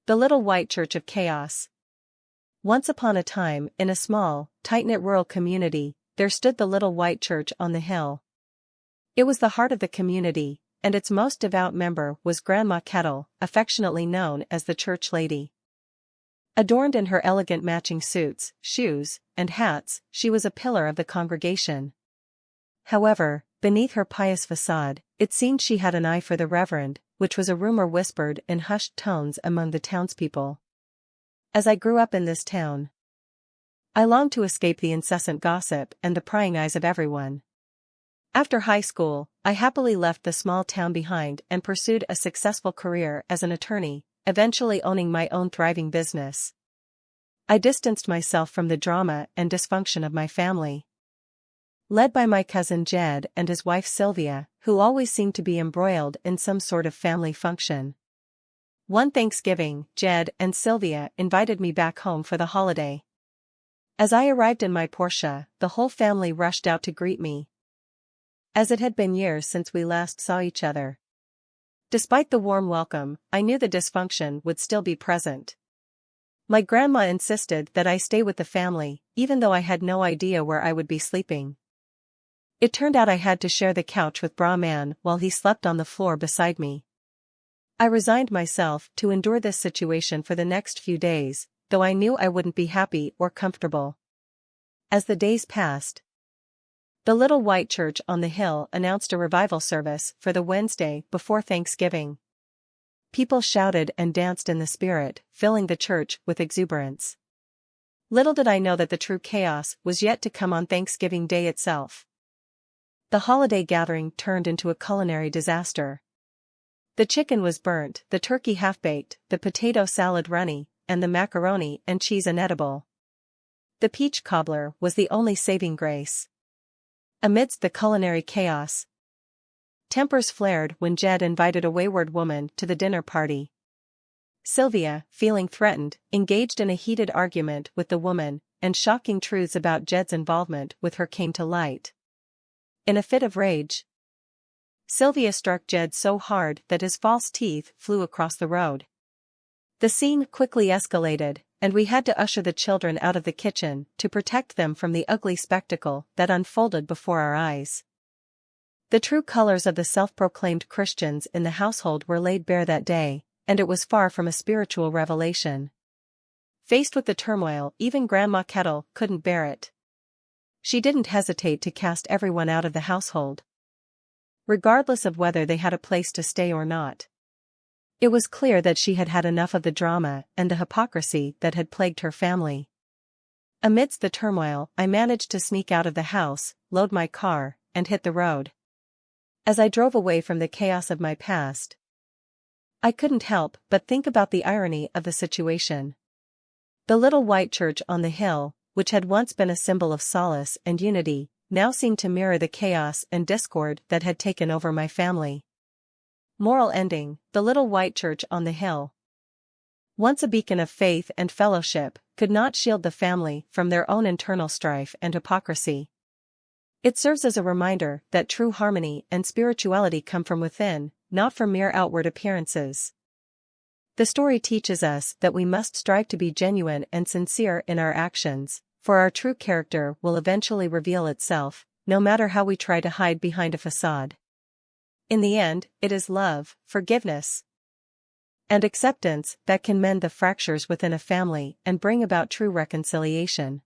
The Little White Church of Chaos. Once upon a time, in a small, tight-knit rural community, there stood the Little White Church on the hill. It was the heart of the community, and its most devout member was Grandma Kettle, affectionately known as the Church Lady. Adorned in her elegant matching suits, shoes, and hats, she was a pillar of the congregation. However, beneath her pious facade, it seemed she had an eye for the reverend, which was a rumor whispered in hushed tones among the townspeople. As I grew up in this town, I longed to escape the incessant gossip and the prying eyes of everyone. After high school, I happily left the small town behind and pursued a successful career as an attorney, eventually owning my own thriving business. I distanced myself from the drama and dysfunction of my family. Led by my cousin Jed and his wife Sylvia, who always seemed to be embroiled in some sort of family function. One Thanksgiving, Jed and Sylvia invited me back home for the holiday. As I arrived in my Porsche, the whole family rushed out to greet me, as it had been years since we last saw each other. Despite the warm welcome, I knew the dysfunction would still be present. My grandma insisted that I stay with the family, even though I had no idea where I would be sleeping. It turned out I had to share the couch with Bra Man while he slept on the floor beside me. I resigned myself to endure this situation for the next few days, though I knew I wouldn't be happy or comfortable. As the days passed, the Little White Church on the hill announced a revival service for the Wednesday before Thanksgiving. People shouted and danced in the spirit, filling the church with exuberance. Little did I know that the true chaos was yet to come on Thanksgiving Day itself. The holiday gathering turned into a culinary disaster. The chicken was burnt, the turkey half-baked, the potato salad runny, and the macaroni and cheese inedible. The peach cobbler was the only saving grace. Amidst the culinary chaos, tempers flared when Jed invited a wayward woman to the dinner party. Sylvia, feeling threatened, engaged in a heated argument with the woman, and shocking truths about Jed's involvement with her came to light. In a fit of rage, Sylvia struck Jed so hard that his false teeth flew across the road. The scene quickly escalated, and we had to usher the children out of the kitchen to protect them from the ugly spectacle that unfolded before our eyes. The true colors of the self-proclaimed Christians in the household were laid bare that day, and it was far from a spiritual revelation. Faced with the turmoil, even Grandma Kettle couldn't bear it. She didn't hesitate to cast everyone out of the household, regardless of whether they had a place to stay or not. It was clear that she had had enough of the drama and the hypocrisy that had plagued her family. Amidst the turmoil, I managed to sneak out of the house, load my car, and hit the road. As I drove away from the chaos of my past, I couldn't help but think about the irony of the situation. The Little White Church on the hill, which had once been a symbol of solace and unity, now seemed to mirror the chaos and discord that had taken over my family. Moral ending: the Little White Church on the hill, once a beacon of faith and fellowship, could not shield the family from their own internal strife and hypocrisy. It serves as a reminder that true harmony and spirituality come from within, not from mere outward appearances. The story teaches us that we must strive to be genuine and sincere in our actions, for our true character will eventually reveal itself, no matter how we try to hide behind a facade. In the end, it is love, forgiveness, and acceptance that can mend the fractures within a family and bring about true reconciliation.